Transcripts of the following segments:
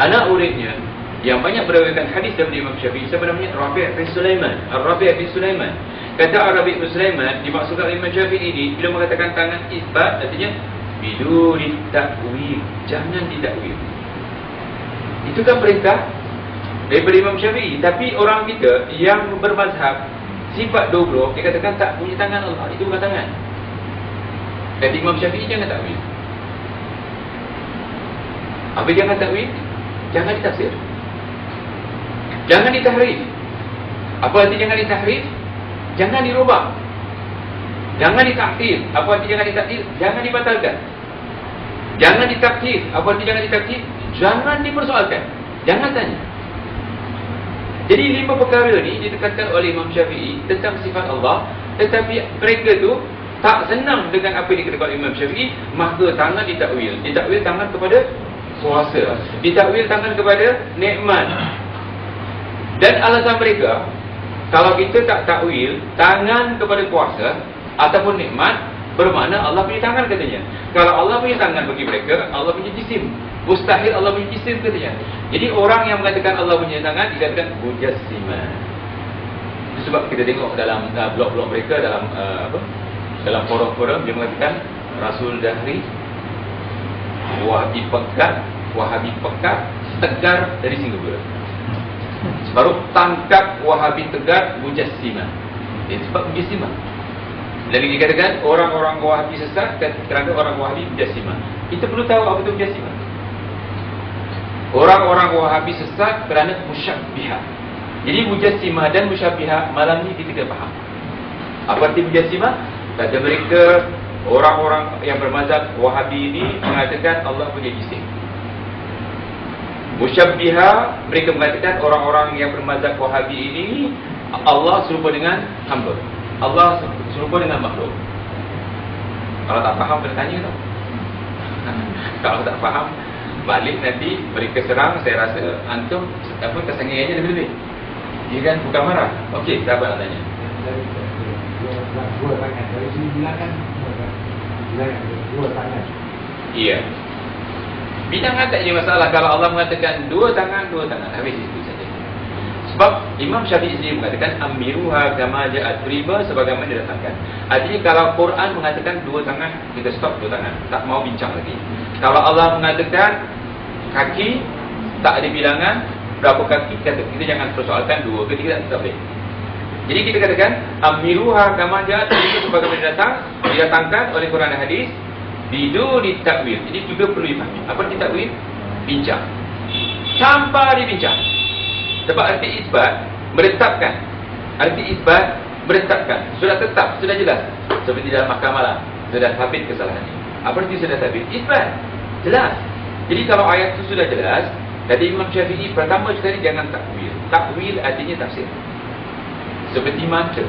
Anak muridnya yang banyak meriwayatkan hadis daripada Imam Syafi'i, siapa namanya? Rabi' bin Sulaiman. Rabi' bin Sulaiman. Kata Rabi' bin Sulaiman, dimaksudkan oleh Imam Syafi'i ini bila mengatakan tangan isbat, artinya biduni takwil, jangan ditakwil. Itu kan perintah daripada Imam Syafi'i. Tapi orang kita yang bermazhab sifat dobro, dia katakan tak punya tangan Allah, itu bukan tangan. Kata Imam Syafi'i, jangan takwil. Apa jangan takwil? Jangan ditafsir, jangan ditahrif. Apa arti jangan ditahrif? Jangan dirubah, jangan ditakdir. Apa arti jangan ditakdir? Jangan dibatalkan. Jangan ditakdir. Apa arti jangan ditakdir? Jangan dipersoalkan, jangan tanya. Jadi 5 perkara ni ditekankan oleh Imam Syafi'i tentang sifat Allah. Tetapi mereka tu tak senang dengan apa yang dikatakan oleh Imam Syafi'i, maka tangan ditakwil. Ditakwil tangan kepada puasa, ditakwil tangan kepada nikmat. Dan alasan mereka, kalau kita tak takwil tangan kepada puasa ataupun nikmat, bermakna Allah punya tangan katanya. Kalau Allah punya tangan bagi mereka, Allah punya jisim. Mustahil Allah punya jisim katanya. Jadi orang yang mengatakan Allah punya tangan dikatakan mujassima. Itu sebab kita tengok dalam blog-blog mereka, dalam forum-forum, dia mengatakan Rasul Dahri Wahabi pekat tegar dari Singapura. Baru tangkap Wahabi tegar mujassima. Sebab mujassima. Lagi dikatakan orang-orang Wahabi sesat kerana orang Wahabi mujassima. Kita perlu tahu apa itu mujassima. Orang-orang Wahabi sesat kerana musyabbihah. Jadi mujassima dan musyabbihah malam ni kita kena faham. Apa arti mujassima? Kata mereka, orang-orang yang bermazhab Wahabi ini mengatakan Allah punya jisim. Musyabbihah, mereka mengatakan orang-orang yang bermazhab Wahabi ini Allah serupa dengan hamba, Allah serupa dengan makhluk. Kalau tak faham kena tanya tau. Kalau tak faham, balik nanti mereka serang, saya rasa antum tersanggih aja lebih-lebih. Dia kan bukan marah. Okey, sahabat nak tanya. Dua tangan, dari sini bilangan dua tangan. Iya. Bilangan tak jadi masalah. Kalau Allah mengatakan dua tangan, habis itu saja. Sebab Imam Syafi'i sendiri mengatakan amiruha kama ja'at, riba sebagaimana didatangkan. Artinya kalau Quran mengatakan dua tangan, kita stop dua tangan, tak mau bincang lagi. Kalau Allah mengatakan kaki, tak ada bilangan berapa kaki, kita jangan persoalkan dua ke tiga, tak boleh. Jadi kita katakan amiruha kama ja'at, riba sebagaimana didatangkan oleh Quran dan hadis. Biduni takwil. Ini juga perlu dipahami. Apa arti takwil? Bincang. Tanpa dibincang. Sebab arti isbat menetapkan. Arti isbat menetapkan. Sudah tetap, sudah jelas. Seperti dalam mahkamah lah, sudah sabit kesalahan ini. Apa arti sudah sabit? Isbat. Jelas. Jadi kalau ayat itu sudah jelas, tadi Imam Syafi'i pertama sekali jangan takwil. Takwil artinya tafsir. Seperti mantra.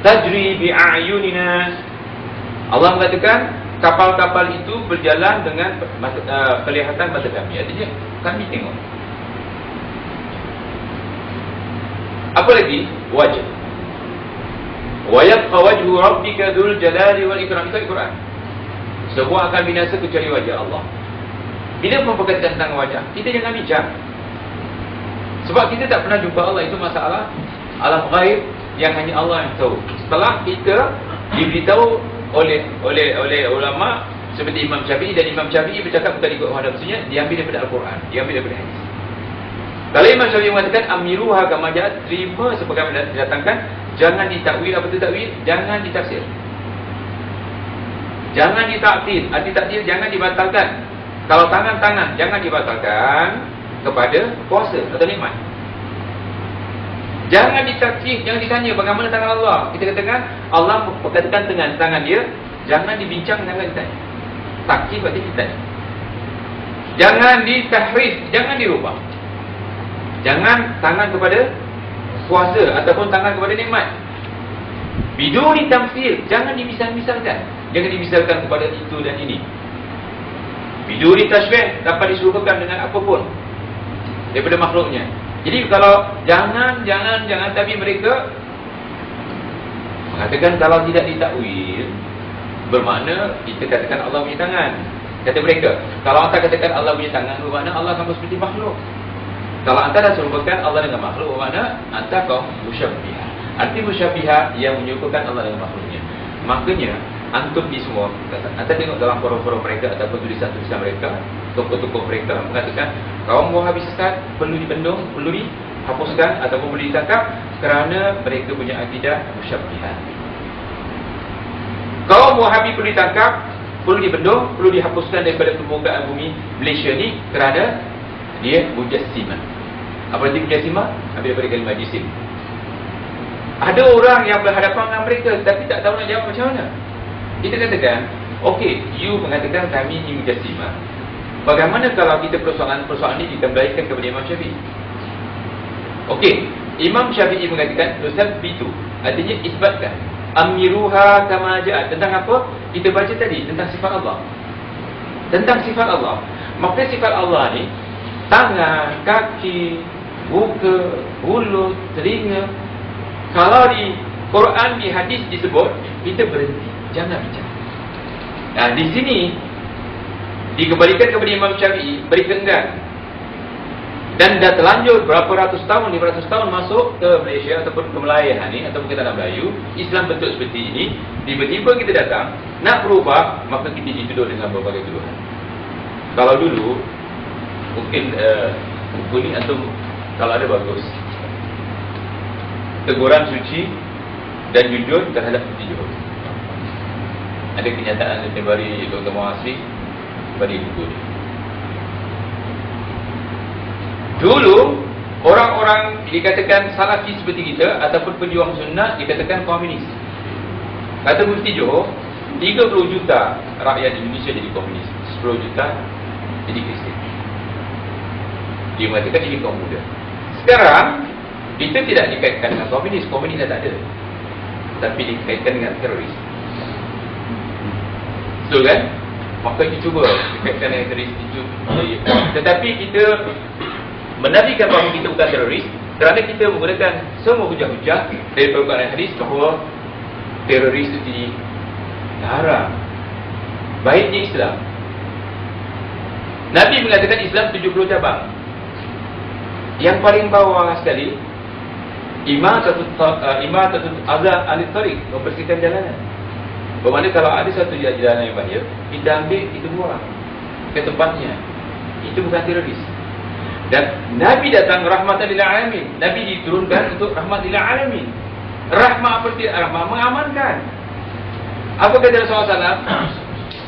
Tajri bi'ayunina. Allah mengatakan kapal-kapal itu berjalan dengan kelihatan mata kami. Artinya kami tengok. Apa lagi? Wajh. Wa yabqa wajhu rabbika dzul jalali wal ikram. Itu Al-Quran. Semua akan binasa kecuali wajah Allah. Bila berkaitan tentang wajah, kita jangan bincang. Sebab kita tak pernah jumpa Allah. Itu masalah alam ghaib yang hanya Allah yang tahu. Setelah kita diberitahu oleh ulama seperti Imam Syafi'i, dan Imam Syafi'i bercakap bukan ikut hadis sunnya, diambil daripada Al-Quran, diambil daripada hadis. Kalau Imam Syafi'i mengatakan amiruha kama ja'at, terima sebagaimana didatangkan, jangan ditakwil. Apa itu takwil? Jangan ditafsir, jangan ditakdir. Arti takdir jangan dibatalkan. Kalau tangan jangan dibatalkan kepada puasa atau nikmat. Jangan ditakdir, jangan ditanya bagaimana tangan Allah. Kita katakan Allah berkatakan dengan tangan dia, jangan dibincang, jangan ditanya. Takdir berarti ditanya. Jangan ditahrif, jangan dirubah. Jangan tangan kepada puasa ataupun tangan kepada nikmat. Biduni tamthil, jangan dimisal-misalkan. Jangan dimisal-misalkan kepada itu dan ini. Biduni tashbih, dapat diserupakan dengan apapun daripada makhluknya. Jadi kalau jangan, tapi mereka mengatakan kalau tidak ditakwil, bermakna kita katakan Allah punya tangan. Kata mereka, kalau anda katakan Allah punya tangan, bermakna Allah sama seperti makhluk. Kalau anda dah serupakan Allah dengan makhluk, bermakna anda kaum musyabbihah. Arti musyabbihah yang menyerupakan Allah dengan makhluknya. Makanya antum ni semua, anda tengok dalam forum-forum mereka ataupun tulisan-tulisan mereka, tokoh-tokoh mereka mengatakan kaum Wahabi sesat perlu dibendung, perlu dihapuskan ataupun perlu ditangkap kerana mereka punya akidah musyabbihah. Kaum Wahabi perlu ditangkap, perlu dibendung, perlu dihapuskan daripada permukaan bumi Malaysia ni kerana dia mujassimah. Apa arti mujassimah? Ambil daripada kalimah jisim. Ada orang yang berhadapan dengan mereka tapi tak tahu nak jawab macam mana. Kita katakan, okey, you mengatakan kami ni mujassimah. Bagaimana kalau kita persoalan ini dikembalikan kepada Imam Syafi'i? Okey, Imam Syafi'i mengatakan nusabbitu, artinya isbatkan. Amiruha kama ja'at. Tentang apa? Kita baca tadi tentang sifat Allah. Tentang sifat Allah. Maka sifat Allah ni tangan, kaki, muka, mulut, telinga. Kalau di Quran, di hadis disebut, kita berhenti, jangan bicara. Nah, di sini dikembalikan kepada Imam Syafi'i, mereka enggan. Dan dah terlanjur berapa ratus tahun, 500 tahun masuk ke Malaysia ataupun ke Melayu ni, ataupun ke tanah Melayu, Islam bentuk seperti ini. Tiba-tiba kita datang nak berubah, maka kita dituduh dengan berbagai tuduhan. Kalau dulu mungkin buku ni atau kalau ada bagus, teguran suci dan jujur terhadap jujur. Ada kenyataan yang diberi Dr. Muhasri pada buku ni. Dulu orang-orang dikatakan salafi seperti kita ataupun pejuang sunnah dikatakan komunis. Kata Mufti Johor, 30 juta rakyat Indonesia jadi komunis, 10 juta jadi Kristian. Dia mengatakan ini kaum muda. Sekarang kita tidak dikaitkan dengan komunis, komunis dah tak ada, tapi dikaitkan dengan teroris. Betul kan? Maka kita cuba dikaitkan dengan teroris itu. Tetapi kita menafikan bahawa kita bukan teroris kerana kita menggunakan semua hujah-hujah dari Al-Quran hadis bahawa teroris itu diharam. Baiknya Islam. Nabi mengatakan Islam 70 cabang. Yang paling bawah sekali, imatatul adha anit tariq, membersihkan jalanan. Bermakna kalau ada satu jalanan yang bahaya, kita ambil, kita buang ke tempatnya. Itu bukan teroris. Dan Nabi datang rahmatan lil alamin. Nabi diturunkan untuk rahmat lil alamin. Rahmat apa dia? Rahmat mengamankan. Apa kata Rasulullah SAW?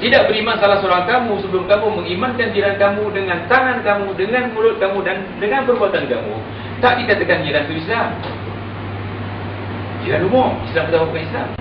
Tidak beriman salah seorang kamu sebelum kamu mengimankan jiran kamu dengan tangan kamu, dengan mulut kamu dan dengan perbuatan kamu. Tak dikatakan jiran itu Islam. Jiran umum, Islam bertahu bukan Islam.